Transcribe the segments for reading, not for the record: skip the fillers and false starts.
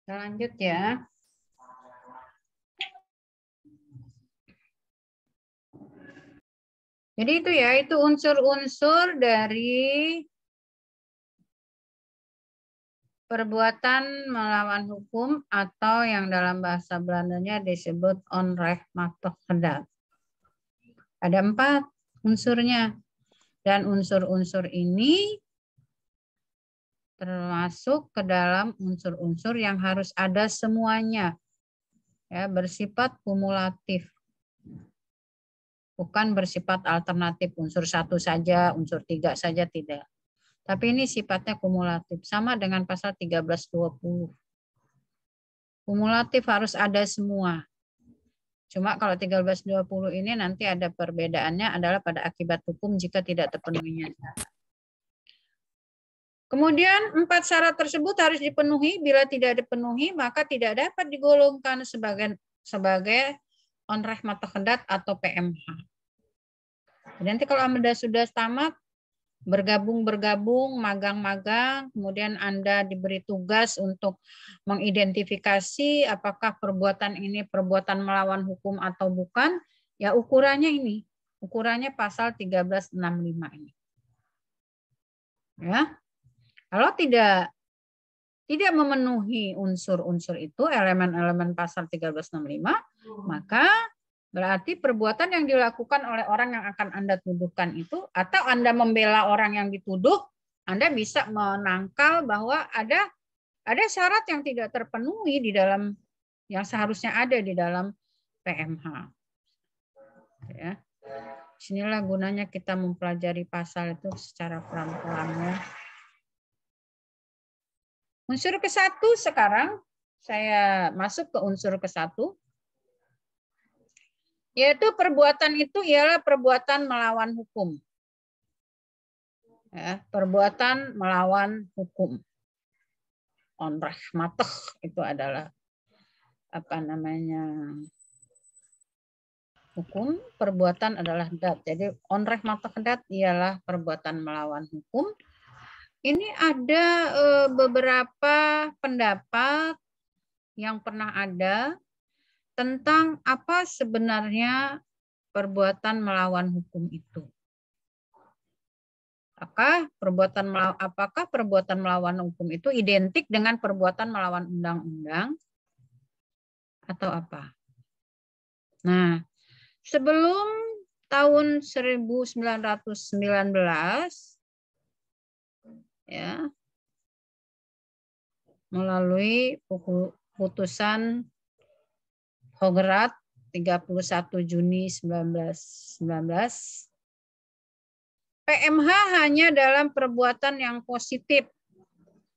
Kita lanjut ya. Jadi itu ya, itu unsur-unsur dari perbuatan melawan hukum atau yang dalam bahasa Belandanya disebut onrechtmatigheid. Ada 4 unsurnya. Dan unsur-unsur ini termasuk ke dalam unsur-unsur yang harus ada semuanya. Ya, bersifat kumulatif. Bukan bersifat alternatif, unsur 1 saja, unsur 3 saja, tidak. Tapi ini sifatnya kumulatif, sama dengan pasal 1320. Kumulatif harus ada semua. Cuma kalau 1320 ini nanti ada perbedaannya adalah pada akibat hukum jika tidak terpenuhinya syarat. Kemudian 4 syarat tersebut harus dipenuhi. Bila tidak dipenuhi, maka tidak dapat digolongkan sebagai onrechtmatigheid atau PMH. Nanti kalau Anda sudah tamat, bergabung, magang-magang, kemudian Anda diberi tugas untuk mengidentifikasi apakah perbuatan ini perbuatan melawan hukum atau bukan, ya ukurannya ini. Ukurannya pasal 1365 ini. Ya. Kalau tidak memenuhi unsur-unsur itu, elemen-elemen pasal 1365, maka berarti perbuatan yang dilakukan oleh orang yang akan Anda tuduhkan itu, atau Anda membela orang yang dituduh, Anda bisa menangkal bahwa ada syarat yang tidak terpenuhi di dalam yang seharusnya ada di dalam PMH. Ya. Disinilah gunanya kita mempelajari pasal itu secara pelan-pelan. Unsur ke-1 sekarang, saya masuk ke unsur ke-1. Yaitu perbuatan itu ialah perbuatan melawan hukum. Ya, perbuatan melawan hukum. Onrechtmatig itu adalah hukum, perbuatan adalah daad. Jadi onrechtmatigheid ialah perbuatan melawan hukum. Ini ada beberapa pendapat yang pernah ada tentang apa sebenarnya perbuatan melawan hukum itu. Apakah perbuatan melawan hukum itu identik dengan perbuatan melawan undang-undang atau apa? Nah, sebelum tahun 1919 ya, melalui putusan Hogerat 31 Juni 1919, PMH hanya dalam perbuatan yang positif,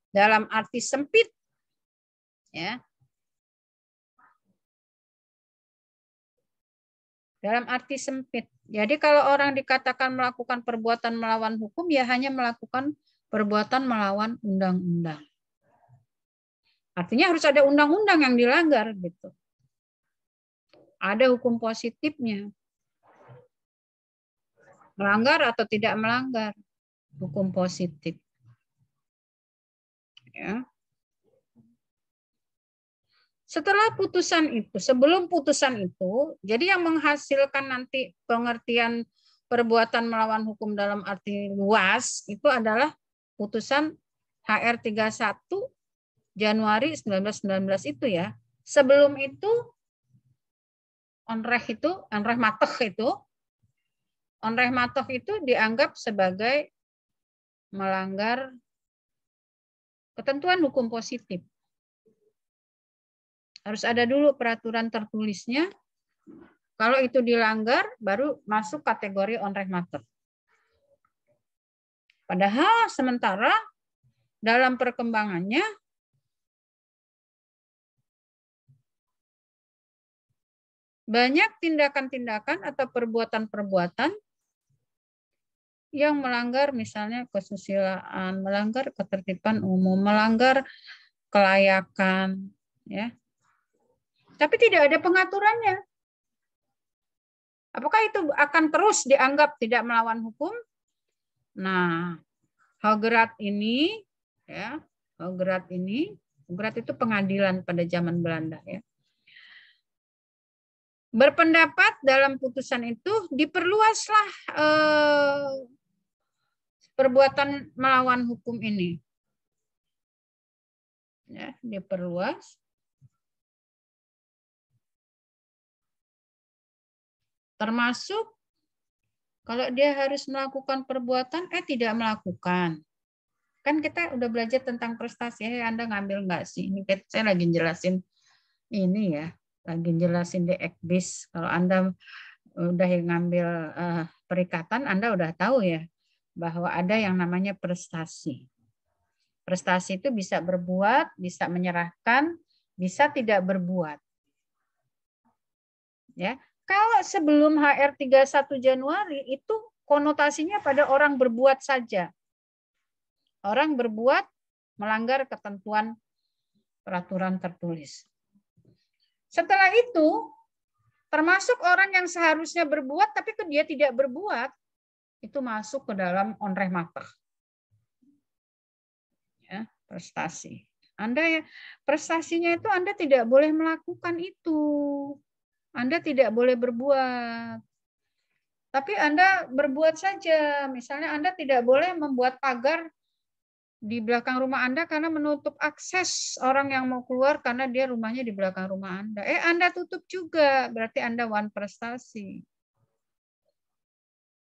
dalam arti sempit, ya. Dalam arti sempit. Jadi kalau orang dikatakan melakukan perbuatan melawan hukum, ya hanya melakukan perbuatan melawan undang-undang. Artinya harus ada undang-undang yang dilanggar, gitu. Ada hukum positifnya. Melanggar atau tidak melanggar, hukum positif. Ya. Setelah putusan itu, sebelum putusan itu, jadi yang menghasilkan nanti pengertian perbuatan melawan hukum dalam arti luas itu adalah putusan HR 31 Januari 1919 itu ya. Sebelum itu onrechtmatig itu dianggap sebagai melanggar ketentuan hukum positif. Harus ada dulu peraturan tertulisnya. Kalau itu dilanggar, baru masuk kategori onrechtmatig. Padahal sementara dalam perkembangannya, banyak tindakan-tindakan atau perbuatan-perbuatan yang melanggar misalnya kesusilaan, melanggar ketertiban umum, melanggar kelayakan, ya. Tapi tidak ada pengaturannya. Apakah itu akan terus dianggap tidak melawan hukum? Nah, Hogerat ini, ya, Hogerat ini Hograt itu pengadilan pada zaman Belanda ya. Berpendapat dalam putusan itu diperluaslah perbuatan melawan hukum ini. Ya, diperluas. Termasuk kalau dia harus melakukan perbuatan, tidak melakukan. Kan kita udah belajar tentang prestasi. Anda ngambil nggak sih? Ini saya lagi jelasin ini ya. Lagi jelasin di Ekbis. Kalau Anda udah ngambil perikatan, Anda udah tahu ya bahwa ada yang namanya prestasi. Prestasi itu bisa berbuat, bisa menyerahkan, bisa tidak berbuat. Ya. Kalau sebelum HR 31 Januari itu konotasinya pada orang berbuat saja. Orang berbuat melanggar ketentuan peraturan tertulis. Setelah itu, termasuk orang yang seharusnya berbuat tapi dia tidak berbuat, itu masuk ke dalam onreh matah. Ya, prestasi. Anda ya, prestasinya itu Anda tidak boleh melakukan itu. Anda tidak boleh berbuat. Tapi Anda berbuat saja. Misalnya Anda tidak boleh membuat pagar di belakang rumah Anda karena menutup akses orang yang mau keluar karena dia rumahnya di belakang rumah Anda. Anda tutup juga, berarti Anda one prestasi.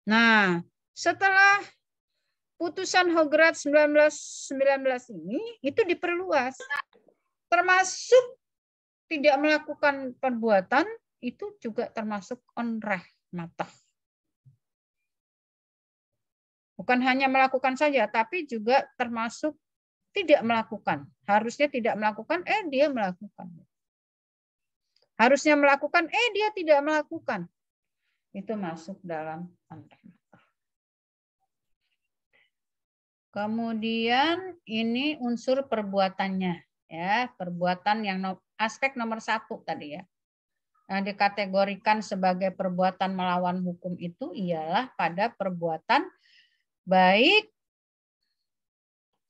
Nah, setelah putusan Hograt 1919 ini, itu diperluas. Termasuk tidak melakukan perbuatan, itu juga termasuk onreh matah. Bukan hanya melakukan saja, tapi juga termasuk tidak melakukan. Harusnya tidak melakukan, dia melakukan. Harusnya melakukan, dia tidak melakukan. Itu masuk dalam onreh matah. Kemudian ini unsur perbuatannya, ya, perbuatan yang aspek nomor 1 tadi ya. Yang dikategorikan sebagai perbuatan melawan hukum itu ialah pada perbuatan baik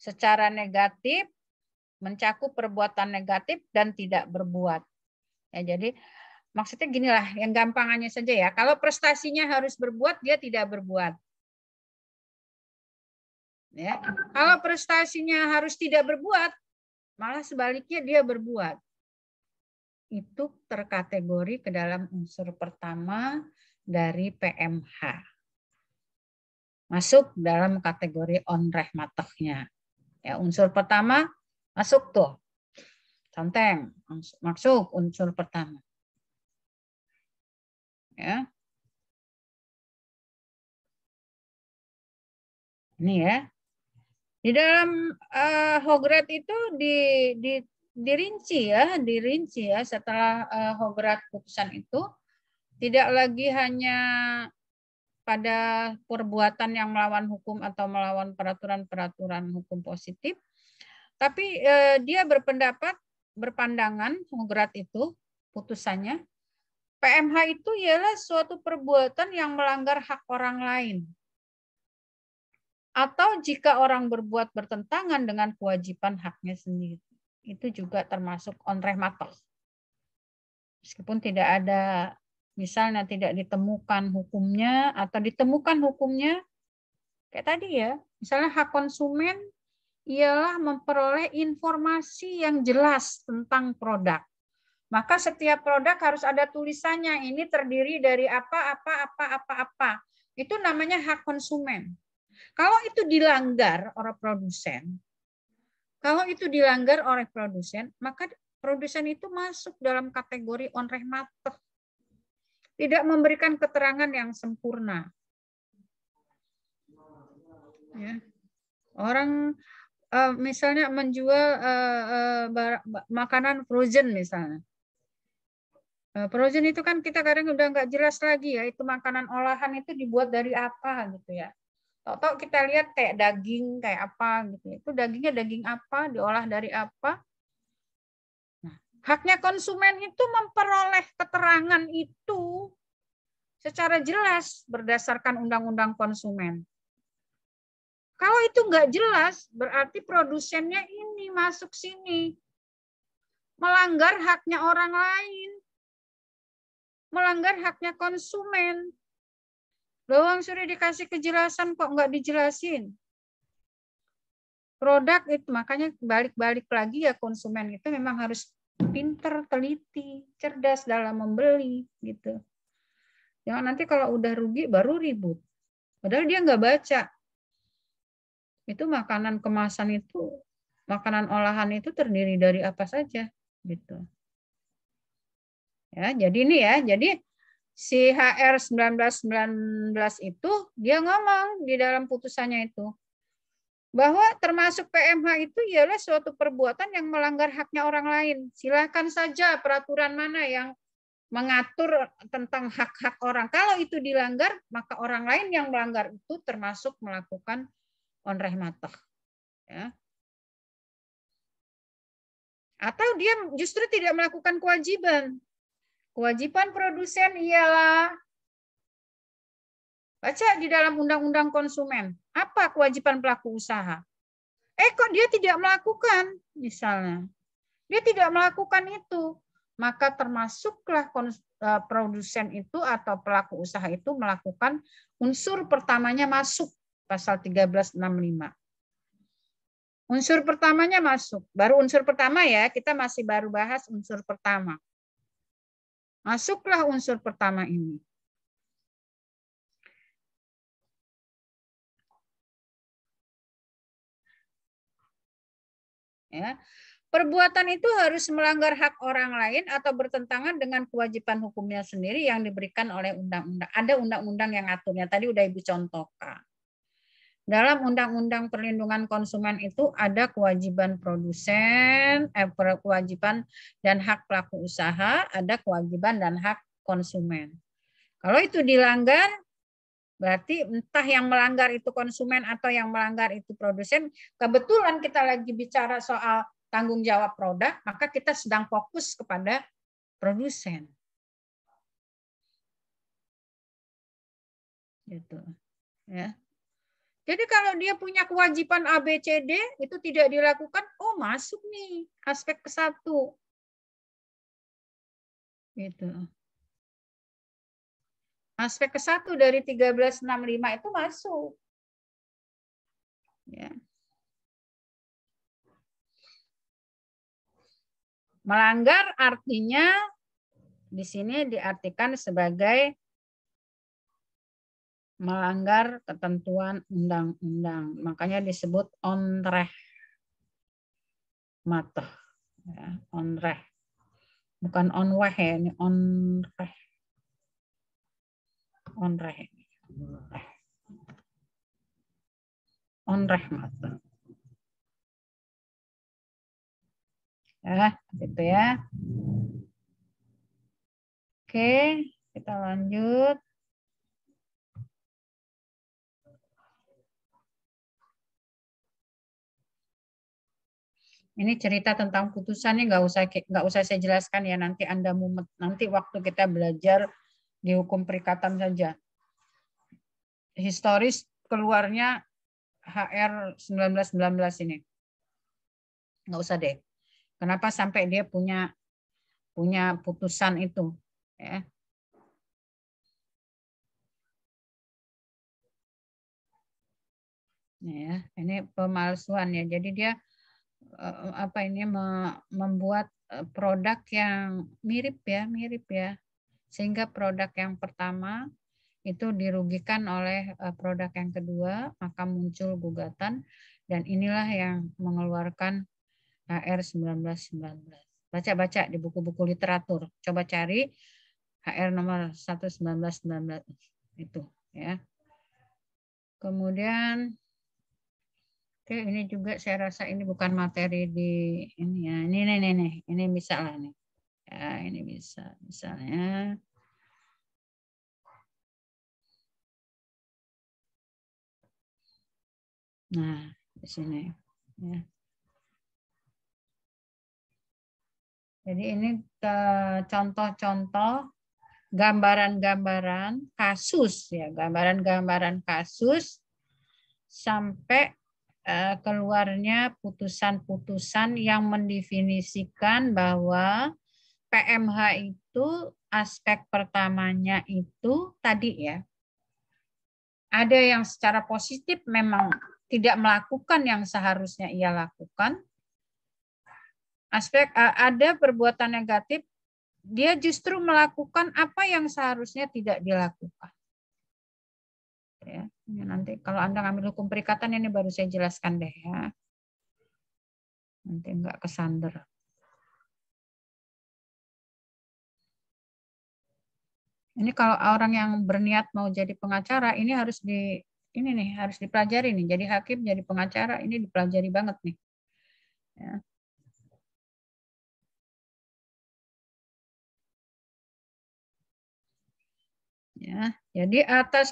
secara negatif, mencakup perbuatan negatif dan tidak berbuat. Ya, jadi maksudnya ginilah, yang gampangannya saja ya. Kalau prestasinya harus berbuat, dia tidak berbuat. Ya. Kalau prestasinya harus tidak berbuat, malah sebaliknya dia berbuat. Itu terkategori ke dalam unsur pertama dari PMH. Masuk dalam kategori onreh matahnya. Ya, unsur pertama masuk tuh. Conteng, masuk unsur pertama. Ya. Ini ya. Di dalam Hograt itu dirinci ya setelah Hograt putusan itu tidak lagi hanya pada perbuatan yang melawan hukum atau melawan peraturan-peraturan hukum positif, tapi dia berpandangan Hograt itu putusannya PMH itu ialah suatu perbuatan yang melanggar hak orang lain. Atau jika orang berbuat bertentangan dengan kewajiban haknya sendiri. Itu juga termasuk onreh matah. Meskipun tidak ada, misalnya tidak ditemukan hukumnya, atau ditemukan hukumnya, kayak tadi ya, misalnya hak konsumen ialah memperoleh informasi yang jelas tentang produk. Maka setiap produk harus ada tulisannya, ini terdiri dari apa. Itu namanya hak konsumen. Kalau itu dilanggar oleh produsen, maka produsen itu masuk dalam kategori onreh matah. Tidak memberikan keterangan yang sempurna. Ya. Orang misalnya menjual makanan frozen misalnya. Frozen itu kan kita kadang udah nggak jelas lagi ya, itu makanan olahan itu dibuat dari apa gitu ya. Tahu-tahu kita lihat kayak daging, kayak apa gitu. Itu dagingnya daging apa, diolah dari apa. Nah, haknya konsumen itu memperoleh keterangan itu secara jelas berdasarkan undang-undang konsumen. Kalau itu nggak jelas, berarti produsennya ini masuk sini. melanggar haknya orang lain, melanggar haknya konsumen. Doang sudah dikasih kejelasan kok nggak dijelasin. Produk itu makanya balik-balik lagi ya, konsumen itu memang harus pinter, teliti, cerdas dalam membeli gitu. Jangan nanti kalau udah rugi baru ribut. Padahal dia nggak baca. Itu makanan kemasan itu, makanan olahan itu terdiri dari apa saja gitu. Ya, jadi ini ya, jadi si HR 1919 itu dia ngomong di dalam putusannya itu bahwa termasuk PMH itu ialah suatu perbuatan yang melanggar haknya orang lain. Silakan saja peraturan mana yang mengatur tentang hak-hak orang. Kalau itu dilanggar, maka orang lain yang melanggar itu termasuk melakukan onreh matah. Ya. Atau dia justru tidak melakukan kewajiban. Kewajiban produsen ialah, baca di dalam Undang-Undang Konsumen, apa kewajiban pelaku usaha? Kok dia tidak melakukan, misalnya. Dia tidak melakukan itu, maka termasuklah produsen itu atau pelaku usaha itu melakukan unsur pertamanya masuk, pasal 1365. Unsur pertamanya masuk. Baru unsur pertama ya, kita masih baru bahas unsur pertama. Masuklah unsur pertama ini. Ya. Perbuatan itu harus melanggar hak orang lain atau bertentangan dengan kewajiban hukumnya sendiri yang diberikan oleh undang-undang. Ada undang-undang yang aturnya. Tadi udah Ibu contohkan. Dalam Undang-Undang Perlindungan Konsumen itu ada kewajiban produsen, kewajiban dan hak pelaku usaha, ada kewajiban dan hak konsumen. Kalau itu dilanggar, berarti entah yang melanggar itu konsumen atau yang melanggar itu produsen. Kebetulan kita lagi bicara soal tanggung jawab produk, maka kita sedang fokus kepada produsen. Gitu. Ya. Jadi kalau dia punya kewajiban ABCD itu tidak dilakukan, oh masuk nih aspek ke-1. Gitu. Aspek ke-1 dari 1365 itu masuk. Ya. Melanggar artinya di sini diartikan sebagai melanggar ketentuan undang-undang. Makanya disebut onreh matah. Ya, onreh. Bukan onweh ya, ini onreh. Onreh. Onreh matah. Ya, gitu ya. Oke, kita lanjut. Ini cerita tentang putusannya nggak usah saya jelaskan ya, nanti Anda mumet, nanti waktu kita belajar di hukum perikatan saja. Historis keluarnya HR 1919 ini. Nggak usah deh. Kenapa sampai dia punya putusan itu, ya. Ya, ini pemalsuan ya. Jadi dia membuat produk yang mirip ya. Sehingga produk yang pertama itu dirugikan oleh produk yang kedua, maka muncul gugatan dan inilah yang mengeluarkan HR 1919. Baca-baca di buku-buku literatur. Coba cari HR nomor 1/1919 itu ya. Kemudian oke, ini juga saya rasa ini bukan materi di ini ya. Ini bisa lah nih. Ya, ini bisa misalnya. Nah, di sini ya. Jadi ini contoh-contoh gambaran-gambaran kasus ya, gambaran-gambaran kasus sampai keluarnya putusan-putusan yang mendefinisikan bahwa PMH itu aspek pertamanya itu tadi ya. Ada yang secara positif memang tidak melakukan yang seharusnya ia lakukan. Ada perbuatan negatif, dia justru melakukan apa yang seharusnya tidak dilakukan. Ya, ini nanti kalau Anda ngambil hukum perikatan ini baru saya jelaskan deh ya. Nanti enggak kesander. Ini kalau orang yang berniat mau jadi pengacara, ini harus harus dipelajari nih. Jadi hakim, jadi pengacara, ini dipelajari banget nih. Ya. Ya, jadi atas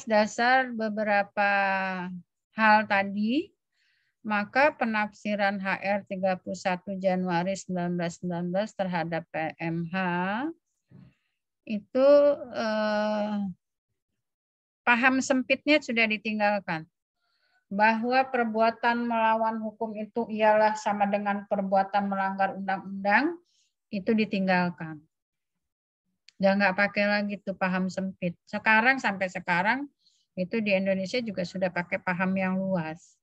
dasar beberapa hal tadi, maka penafsiran HR 31 Januari 1919 terhadap PMH itu paham sempitnya sudah ditinggalkan. Bahwa perbuatan melawan hukum itu ialah sama dengan perbuatan melanggar undang-undang, itu ditinggalkan. Udah nggak pakai lagi tuh paham sempit. Sampai sekarang itu di Indonesia juga sudah pakai paham yang luas.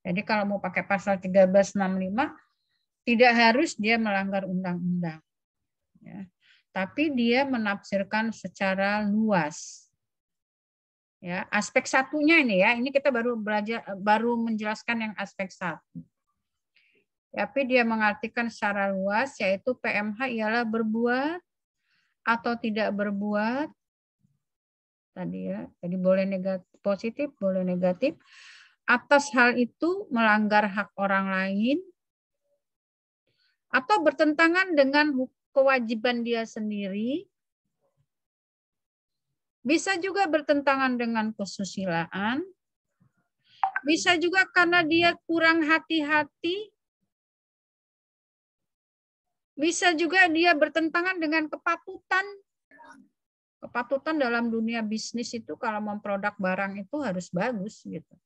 Jadi kalau mau pakai pasal 1365 tidak harus dia melanggar undang-undang. Ya. Tapi dia menafsirkan secara luas. Ya, aspek satunya ini ya, ini kita baru menjelaskan yang aspek satu. Tapi dia mengartikan secara luas, yaitu PMH ialah berbuat atau tidak berbuat. Tadi ya, jadi boleh positif, boleh negatif. Atas hal itu melanggar hak orang lain atau bertentangan dengan kewajiban dia sendiri. Bisa juga bertentangan dengan kesusilaan. Bisa juga karena dia kurang hati-hati. Bisa juga dia bertentangan dengan kepatutan. Kepatutan dalam dunia bisnis itu kalau memproduk barang itu harus bagus gitu.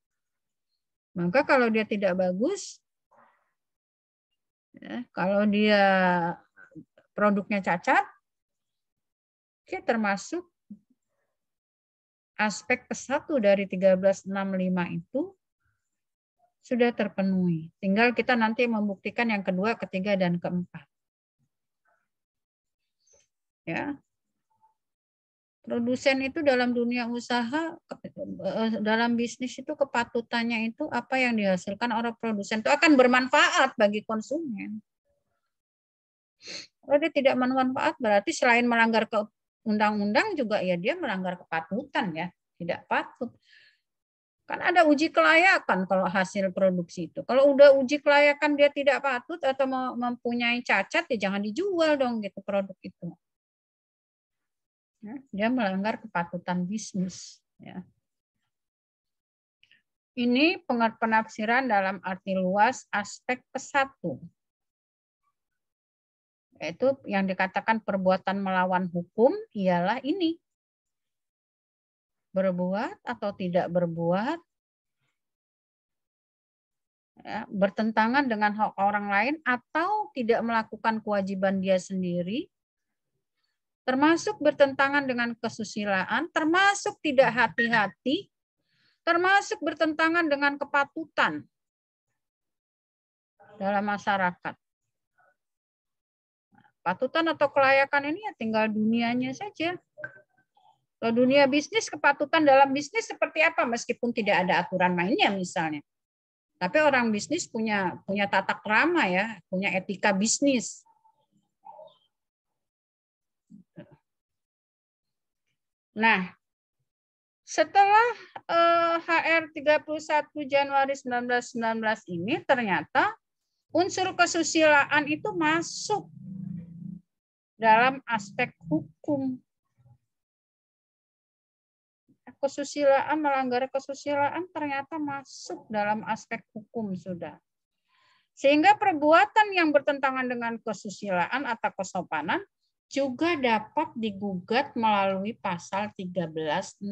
Maka kalau dia tidak bagus, ya, kalau dia produknya cacat, dia termasuk aspek ke-1 dari 1365 itu sudah terpenuhi. Tinggal kita nanti membuktikan yang kedua, ketiga, dan keempat. Ya. Produsen itu dalam dunia usaha, dalam bisnis itu kepatutannya itu apa yang dihasilkan oleh produsen itu akan bermanfaat bagi konsumen. Kalau dia tidak bermanfaat berarti selain melanggar ke undang-undang juga ya dia melanggar kepatutan ya, tidak patut. Kan ada uji kelayakan kalau hasil produksi itu. Kalau udah uji kelayakan dia tidak patut atau mempunyai cacat ya jangan dijual dong gitu produk itu. Dia melanggar kepatutan bisnis. Ya. Ini penafsiran dalam arti luas aspek ke-1. Yaitu yang dikatakan perbuatan melawan hukum ialah ini. Berbuat atau tidak berbuat, ya, bertentangan dengan hak orang lain atau tidak melakukan kewajiban dia sendiri, termasuk bertentangan dengan kesusilaan, termasuk tidak hati-hati, termasuk bertentangan dengan kepatutan dalam masyarakat. Patutan atau kelayakan ini ya tinggal dunianya saja. Kalau dunia bisnis, kepatutan dalam bisnis seperti apa meskipun tidak ada aturan mainnya misalnya. Tapi orang bisnis punya tata krama ya, punya etika bisnis. Nah, setelah HR 31 Januari 1919 ini ternyata unsur kesusilaan itu masuk dalam aspek hukum. Kesusilaan, melanggar kesusilaan ternyata masuk dalam aspek hukum sudah. Sehingga perbuatan yang bertentangan dengan kesusilaan atau kesopanan juga dapat digugat melalui pasal 1365.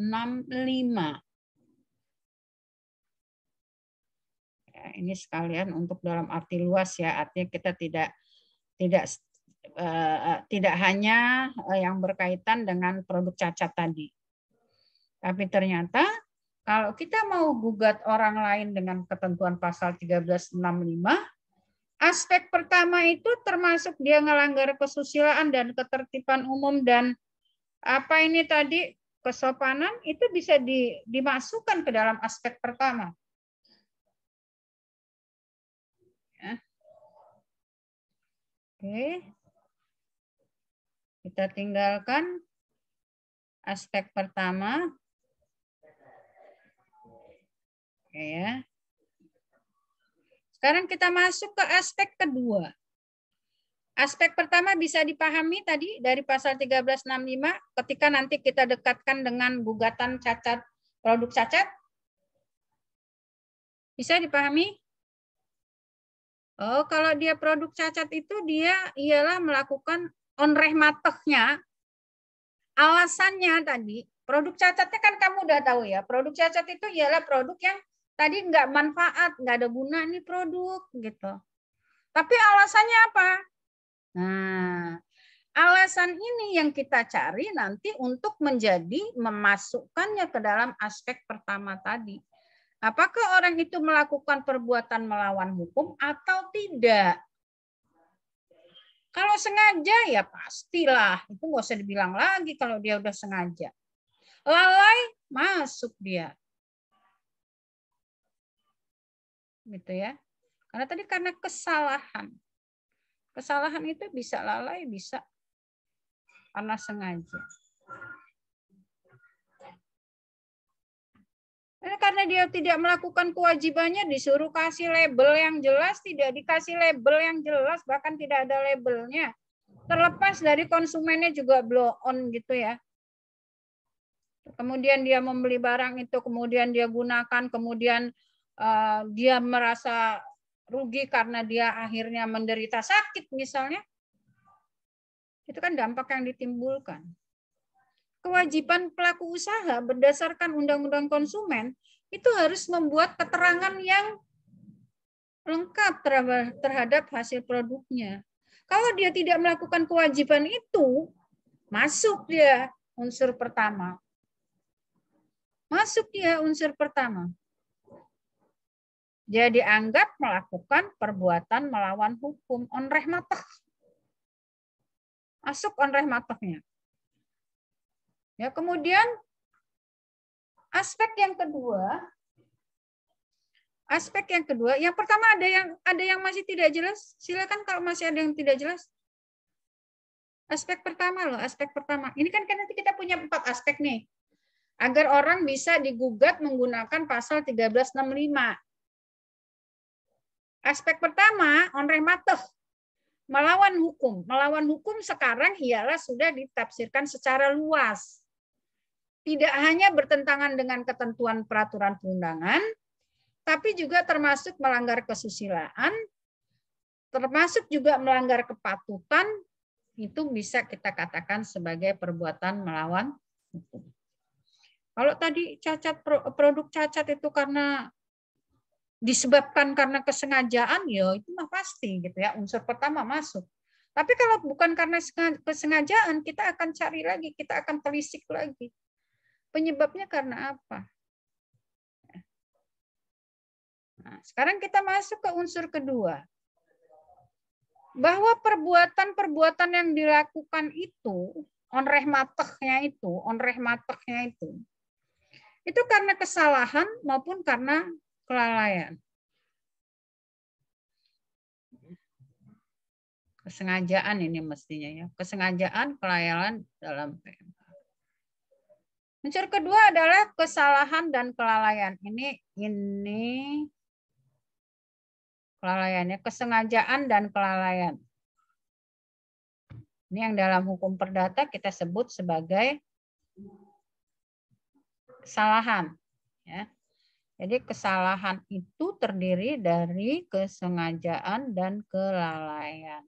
Ya, ini sekalian untuk dalam arti luas ya, artinya kita tidak hanya yang berkaitan dengan produk cacat tadi. Tapi ternyata kalau kita mau gugat orang lain dengan ketentuan pasal 1365, aspek pertama itu termasuk dia melanggar kesusilaan dan ketertiban umum dan apa ini tadi kesopanan itu bisa dimasukkan ke dalam aspek pertama. Ya. Oke. Kita tinggalkan aspek pertama. Oke ya. Sekarang kita masuk ke aspek kedua. Aspek pertama bisa dipahami tadi dari pasal 1365 ketika nanti kita dekatkan dengan gugatan cacat, produk cacat. Bisa dipahami? Oh, kalau dia produk cacat itu dia ialah melakukan onreh matehnya. Alasannya tadi, produk cacatnya kan kamu udah tahu ya. Produk cacat itu ialah produk yang tadi nggak manfaat, nggak ada guna nih produk gitu. Tapi alasannya apa? Nah, alasan ini yang kita cari nanti untuk menjadi memasukkannya ke dalam aspek pertama tadi. Apakah orang itu melakukan perbuatan melawan hukum atau tidak? Kalau sengaja ya pastilah, itu nggak usah dibilang lagi kalau dia udah sengaja. Lalai masuk dia. Gitu ya. Karena tadi karena kesalahan. Kesalahan itu bisa lalai, bisa karena sengaja. Karena dia tidak melakukan kewajibannya, disuruh kasih label yang jelas, tidak dikasih label yang jelas, bahkan tidak ada labelnya. Terlepas dari konsumennya juga blow on gitu ya. Kemudian dia membeli barang itu, kemudian dia gunakan, kemudian dia merasa rugi karena dia akhirnya menderita sakit misalnya. Itu kan dampak yang ditimbulkan. Kewajiban pelaku usaha berdasarkan Undang-Undang Konsumen itu harus membuat keterangan yang lengkap terhadap hasil produknya. Kalau dia tidak melakukan kewajiban itu, masuk dia unsur pertama. Masuk dia unsur pertama. Dia dianggap melakukan perbuatan melawan hukum, onreh mateh. Masuk onreh matehnya. Ya, kemudian aspek yang kedua, yang pertama ada yang masih tidak jelas. Silakan kalau masih ada yang tidak jelas. Aspek pertama loh, aspek pertama. Ini kan nanti kita punya 4 aspek nih. Agar orang bisa digugat menggunakan pasal 1365. Aspek pertama, onreh mateh. Melawan hukum. Melawan hukum sekarang ialah sudah ditafsirkan secara luas. Tidak hanya bertentangan dengan ketentuan peraturan perundangan, tapi juga termasuk melanggar kesusilaan, termasuk juga melanggar kepatutan, itu bisa kita katakan sebagai perbuatan melawan hukum. Kalau tadi produk cacat itu karena disebabkan karena kesengajaan, ya itu mah pasti gitu ya, unsur pertama masuk. Tapi kalau bukan karena kesengajaan, kita akan cari lagi, kita akan telisik lagi. Penyebabnya karena apa? Nah, sekarang kita masuk ke unsur kedua. Bahwa perbuatan-perbuatan yang dilakukan itu, onreh matehnya itu karena kesalahan maupun karena kelalaian. Kesengajaan ini mestinya ya. Kesengajaan, kelalaian dalam PMK. Unsur kedua adalah kesalahan dan kelalaian. Ini kelalaiannya, kesengajaan dan kelalaian. Ini yang dalam hukum perdata kita sebut sebagai kesalahan. Ya. Jadi kesalahan itu terdiri dari kesengajaan dan kelalaian.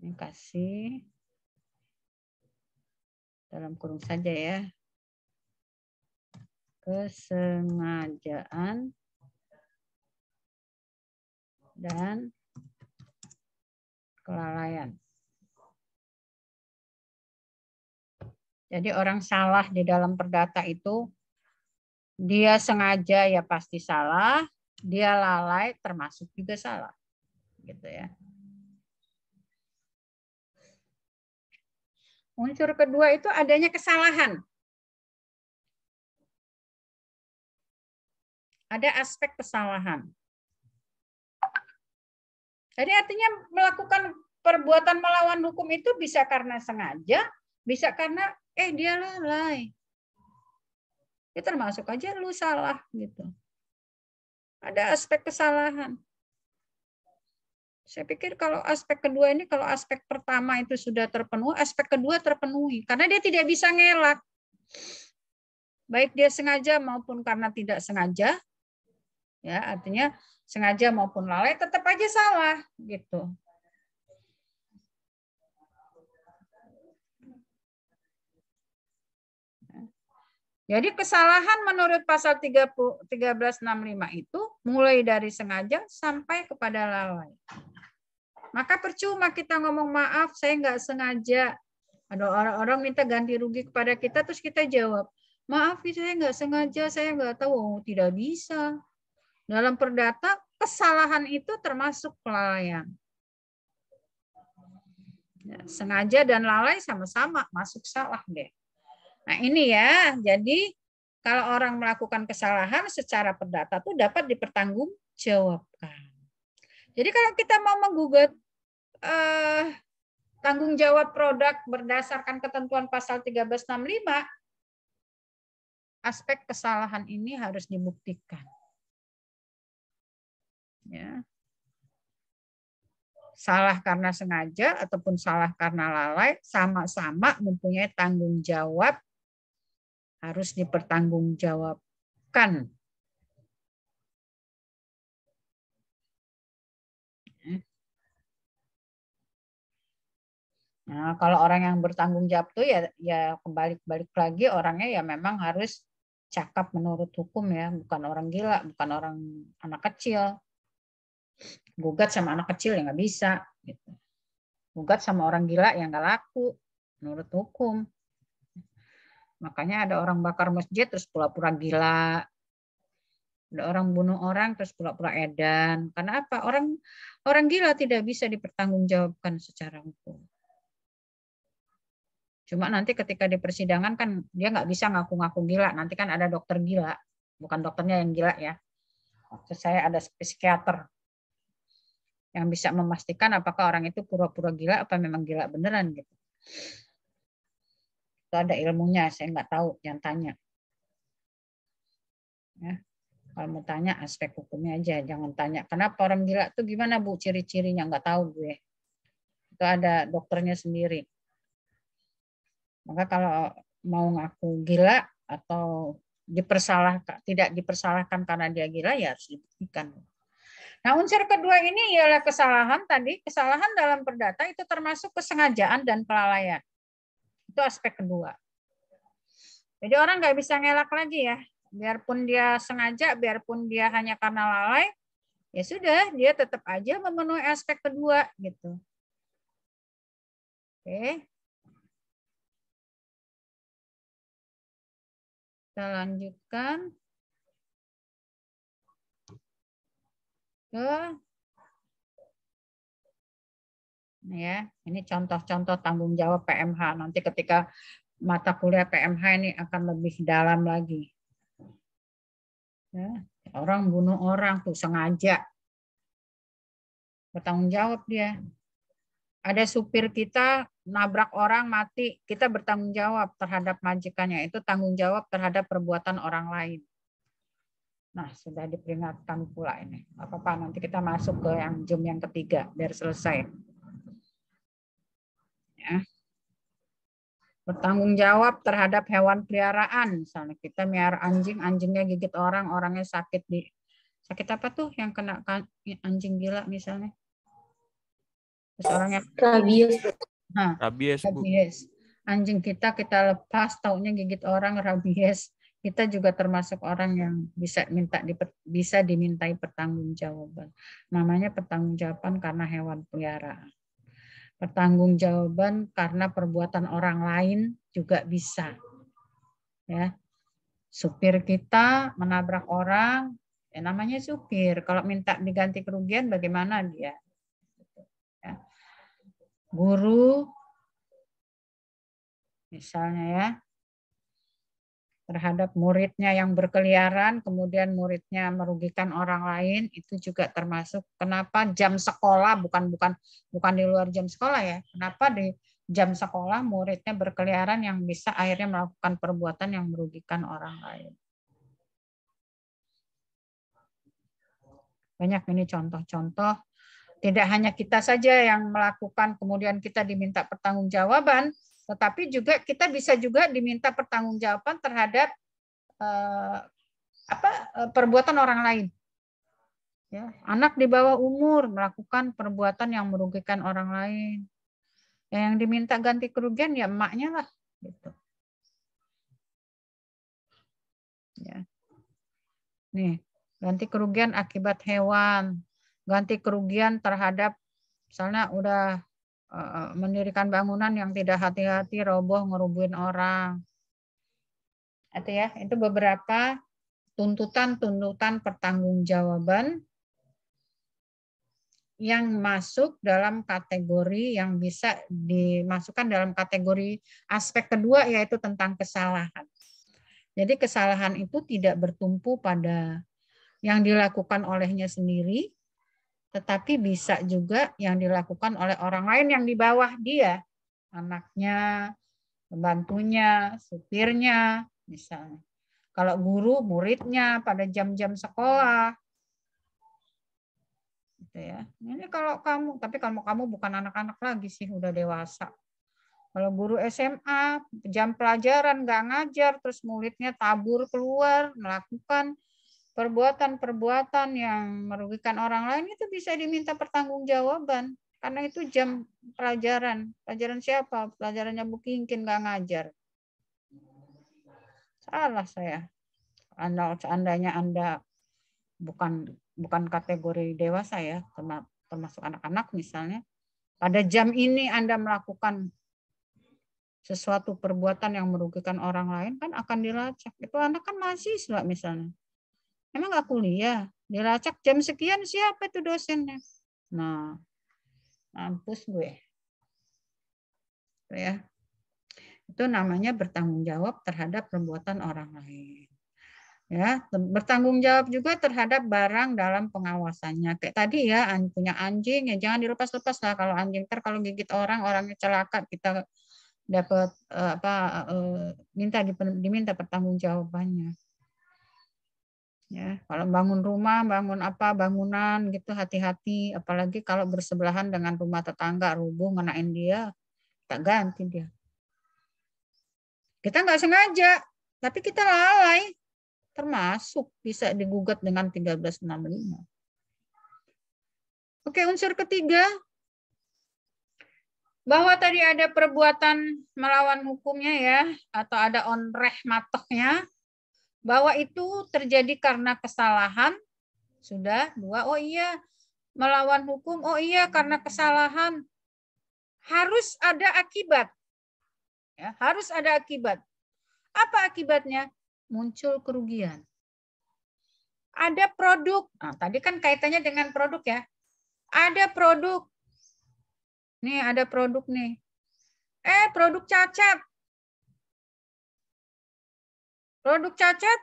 Ini kasih dalam kurung saja ya. kesengajaan dan kelalaian. Jadi orang salah di dalam perdata itu, dia sengaja ya pasti salah, dia lalai termasuk juga salah. Gitu ya. Unsur kedua itu adanya kesalahan. Ada aspek kesalahan. Jadi artinya melakukan perbuatan melawan hukum itu bisa karena sengaja, bisa karena dia lalai. Itu termasuk aja lu salah gitu. Ada aspek kesalahan. Saya pikir kalau aspek kedua ini, kalau aspek pertama itu sudah terpenuhi, aspek kedua terpenuhi. Karena dia tidak bisa ngelak. Baik dia sengaja maupun karena tidak sengaja, ya artinya sengaja maupun lalai tetap aja salah gitu. Jadi kesalahan menurut pasal 1365 itu mulai dari sengaja sampai kepada lalai. Maka percuma kita ngomong maaf, saya nggak sengaja. Ada orang-orang minta ganti rugi kepada kita, terus kita jawab, maaf saya nggak sengaja, saya nggak tahu. Oh, tidak bisa. Dalam perdata, kesalahan itu termasuk kelalaian. Ya, sengaja dan lalai sama-sama masuk salah deh. Nah ini ya, jadi kalau orang melakukan kesalahan secara perdata itu dapat dipertanggungjawabkan. Jadi kalau kita mau menggugat tanggung jawab produk berdasarkan ketentuan pasal 1365, aspek kesalahan ini harus dibuktikan. Ya. Salah karena sengaja ataupun salah karena lalai sama-sama mempunyai tanggung jawab, harus dipertanggungjawabkan. Nah, kalau orang yang bertanggung jawab tuh ya kebalik-balik lagi, orangnya ya memang harus cakap menurut hukum ya, bukan orang gila, bukan orang anak kecil. Gugat sama anak kecil ya nggak bisa. Gitu. Gugat sama orang gila yang nggak laku menurut hukum. Makanya ada orang bakar masjid terus pura-pura gila. Ada orang bunuh orang terus pura-pura edan. Karena apa? Orang gila tidak bisa dipertanggungjawabkan secara hukum. Cuma nanti ketika di persidangan kan dia nggak bisa ngaku-ngaku gila. Nanti kan ada dokter gila. Bukan dokternya yang gila ya. Maksud saya ada psikiater yang bisa memastikan apakah orang itu pura-pura gila apa memang gila beneran gitu. Itu ada ilmunya, saya nggak tahu, yang tanya. Ya. Kalau mau tanya aspek hukumnya aja, jangan tanya kenapa orang gila tuh gimana Bu ciri-cirinya, nggak tahu gue. Itu ada dokternya sendiri. Maka kalau mau ngaku gila atau tidak dipersalahkan karena dia gila ya harus dibuktikan. Nah, unsur kedua ini ialah kesalahan tadi. Kesalahan dalam perdata itu termasuk kesengajaan dan kelalaian. Itu aspek kedua. Jadi orang nggak bisa ngelak lagi ya. Biarpun dia sengaja, biarpun dia hanya karena lalai, ya sudah, dia tetap aja memenuhi aspek kedua gitu. Oke. Kita lanjutkan ke ya, ini contoh-contoh tanggung jawab PMH. Nanti ketika mata kuliah PMH ini akan lebih dalam lagi. Ya, orang bunuh orang tuh sengaja. Bertanggung jawab dia. Ada supir kita nabrak orang mati, kita bertanggung jawab terhadap majikannya. Itu tanggung jawab terhadap perbuatan orang lain. Nah, sudah diperingatkan pula ini. Apa-apa, nanti kita masuk ke yang jam yang ketiga, biar selesai. Ya. Bertanggung jawab terhadap hewan peliharaan. Misalnya kita miara anjing, anjingnya gigit orang, orangnya sakit sakit apa tuh yang kena anjing gila misalnya? Terus orangnya rabies. Nah, rabies. Anjing kita lepas, taunya gigit orang, rabies. kita juga termasuk orang yang bisa dimintai pertanggungjawaban. Namanya pertanggungjawaban karena hewan peliharaan. Pertanggungjawaban karena perbuatan orang lain juga bisa. Ya. Supir kita menabrak orang, ya namanya supir. Kalau minta diganti kerugian bagaimana dia? Ya. Guru misalnya ya, terhadap muridnya yang berkeliaran, kemudian muridnya merugikan orang lain, itu juga termasuk. Kenapa jam sekolah bukan di luar jam sekolah ya? Kenapa di jam sekolah muridnya berkeliaran yang bisa akhirnya melakukan perbuatan yang merugikan orang lain? Banyak ini contoh-contoh. Tidak hanya kita saja yang melakukan, kemudian kita diminta pertanggungjawaban, tetapi juga kita bisa juga diminta pertanggungjawaban terhadap perbuatan orang lain. Ya, anak di bawah umur melakukan perbuatan yang merugikan orang lain. Yang diminta ganti kerugian ya emaknya lah. Gitu. Ya. Nih, ganti kerugian akibat hewan, ganti kerugian terhadap misalnya udah mendirikan bangunan yang tidak hati-hati roboh ngerubuhin orang. Itu ya, itu beberapa tuntutan pertanggungjawaban yang masuk dalam kategori yang bisa dimasukkan dalam kategori aspek kedua, yaitu tentang kesalahan. Jadi kesalahan itu tidak bertumpu pada yang dilakukan olehnya sendiri, tetapi bisa juga yang dilakukan oleh orang lain yang di bawah dia, anaknya, pembantunya, supirnya, misalnya. Kalau guru, muridnya pada jam-jam sekolah. Gitu ya. Ini kalau kamu bukan anak-anak lagi sih, udah dewasa. Kalau guru SMA, jam pelajaran nggak ngajar, terus muridnya tabur keluar, melakukan perbuatan-perbuatan yang merugikan orang lain, itu bisa diminta pertanggungjawaban. Karena itu jam pelajaran. Pelajaran siapa? Pelajarannya Bu Kingkin nggak ngajar. Salah saya. Seandainya Anda bukan kategori dewasa ya, termasuk anak-anak misalnya, pada jam ini Anda melakukan sesuatu perbuatan yang merugikan orang lain, kan akan dilacak. Itu anak kan mahasiswa misalnya. Emang nggak kuliah, dilacak jam sekian, siapa itu dosennya? Nah, mampus gue. Ya. Itu namanya bertanggung jawab terhadap perbuatan orang lain. Ya, bertanggung jawab juga terhadap barang dalam pengawasannya. Kayak tadi ya, punya anjing ya jangan dilepas-lepas lah. Kalau anjing kalau gigit orangnya celaka, kita dapat diminta pertanggungjawabannya. Ya, kalau bangun rumah, bangunan gitu hati-hati, apalagi kalau bersebelahan dengan rumah tetangga rubuh ngenain dia, tak ganti dia. Kita nggak sengaja, tapi kita lalai, termasuk bisa digugat dengan 1365. Oke, unsur ketiga, bahwa tadi ada perbuatan melawan hukumnya ya, atau ada onreh matohnya, bahwa itu terjadi karena kesalahan. Sudah, 2, oh iya, melawan hukum, oh iya karena kesalahan. Harus ada akibat. Ya, harus ada akibat. Apa akibatnya? Muncul kerugian. Ada produk. Nah, tadi kan kaitannya dengan produk ya. Ada produk. Nih, ada produk nih. Produk cacat. Produk cacat.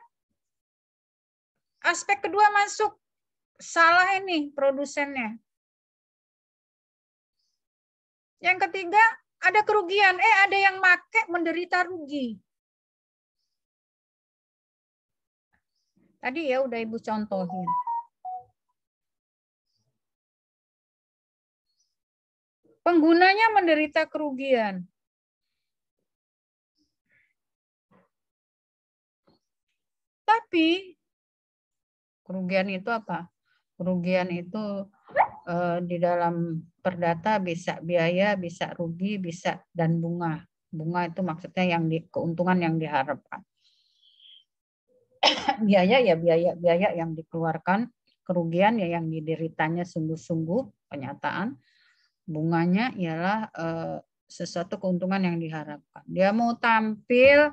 Aspek kedua masuk. Salah ini produsennya. Yang ketiga, ada kerugian. Ada yang make menderita rugi. Tadi ya udah Ibu contohin. Penggunanya menderita kerugian. Tapi kerugian itu apa? Kerugian itu di dalam perdata bisa biaya, bisa rugi, bisa dan bunga. Bunga itu maksudnya keuntungan yang diharapkan. Biaya ya biaya yang dikeluarkan, kerugian ya yang dideritanya sungguh-sungguh penyataan. Bunganya ialah sesuatu keuntungan yang diharapkan. Dia mau tampil,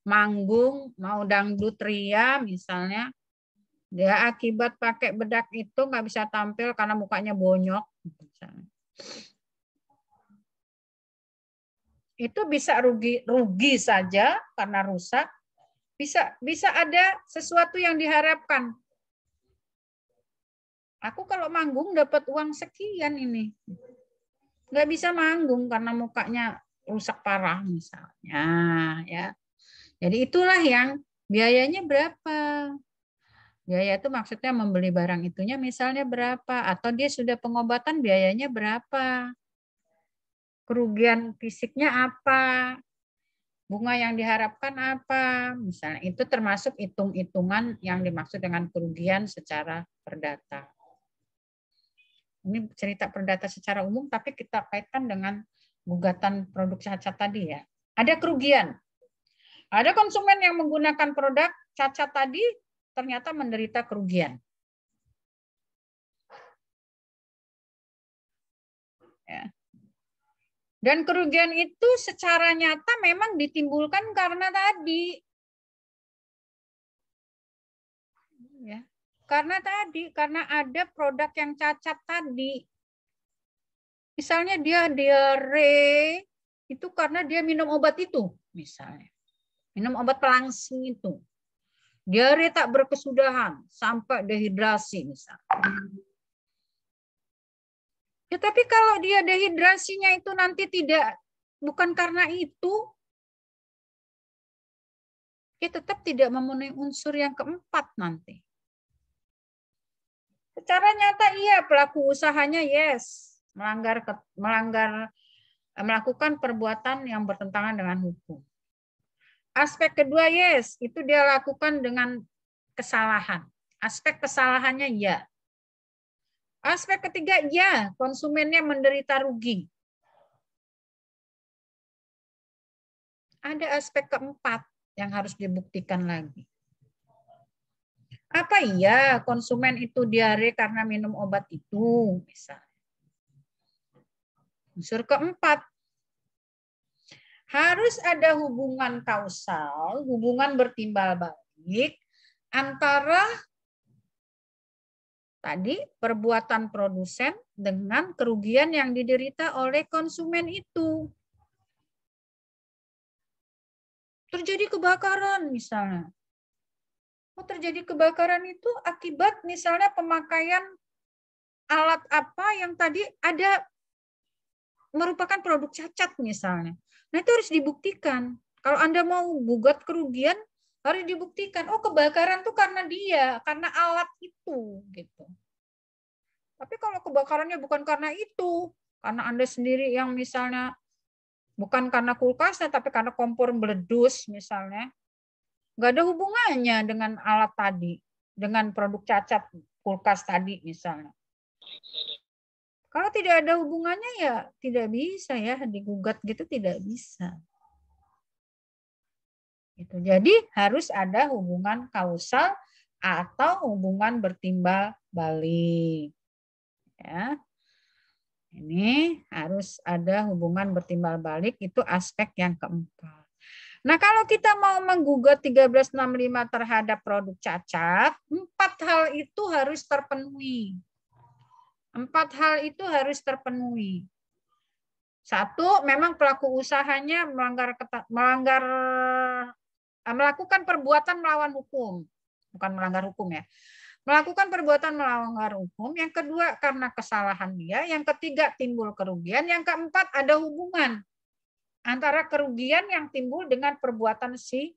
manggung, mau dangdut ria misalnya, dia akibat pakai bedak itu nggak bisa tampil karena mukanya bonyok. Misalnya. Itu bisa rugi saja karena rusak, bisa ada sesuatu yang diharapkan. Aku kalau manggung dapat uang sekian ini. Nggak bisa manggung karena mukanya rusak parah misalnya. Ya. Jadi itulah yang biayanya berapa. Biaya itu maksudnya membeli barang itunya misalnya berapa. Atau dia sudah pengobatan biayanya berapa. Kerugian fisiknya apa. Bunga yang diharapkan apa. Misalnya itu termasuk hitung-hitungan yang dimaksud dengan kerugian secara perdata. Ini cerita perdata secara umum, tapi kita kaitkan dengan gugatan produk cacat tadi ya. Ada kerugian. Ada konsumen yang menggunakan produk cacat tadi ternyata menderita kerugian. Ya. Dan kerugian itu secara nyata memang ditimbulkan karena tadi. Ya. Karena ada produk yang cacat tadi. Misalnya dia diare, itu karena dia minum obat itu, misalnya. Minum obat pelangsing itu. Diare tak berkesudahan, sampai dehidrasi misalnya. Ya, tapi kalau dia dehidrasinya itu nanti bukan karena itu, ya tetap tidak memenuhi unsur yang keempat nanti. Secara nyata iya pelaku usahanya yes melakukan perbuatan yang bertentangan dengan hukum. Aspek kedua yes itu dia lakukan dengan kesalahan. Aspek kesalahannya ya. Aspek ketiga ya konsumennya menderita rugi. Ada aspek keempat yang harus dibuktikan lagi. Apa iya konsumen itu diare karena minum obat itu? Misalnya. Unsur keempat, harus ada hubungan kausal, hubungan bertimbal balik antara tadi perbuatan produsen dengan kerugian yang diderita oleh konsumen itu. Terjadi kebakaran misalnya. Terjadi kebakaran itu akibat misalnya pemakaian alat apa yang tadi ada merupakan produk cacat misalnya. Nah itu harus dibuktikan. Kalau Anda mau gugat kerugian harus dibuktikan. Oh kebakaran tuh karena dia, karena alat itu gitu. Tapi kalau kebakarannya bukan karena itu, karena Anda sendiri yang misalnya bukan karena kulkasnya tapi karena kompor meledus misalnya, nggak ada hubungannya dengan alat tadi, dengan produk cacat kulkas tadi misalnya. Kalau tidak ada hubungannya ya tidak bisa ya digugat gitu tidak bisa. Itu. Jadi harus ada hubungan kausal atau hubungan bertimbal balik. Ya. Ini harus ada hubungan bertimbal balik itu aspek yang keempat. Nah, kalau kita mau menggugat 1365 terhadap produk cacat, 4 hal itu harus terpenuhi. 4 hal itu harus terpenuhi. 1, memang pelaku usahanya melakukan perbuatan melawan hukum. Bukan melanggar hukum ya. Melakukan perbuatan melanggar hukum. Yang kedua, karena kesalahan dia. Yang ketiga, timbul kerugian. Yang keempat, ada hubungan antara kerugian yang timbul dengan perbuatan si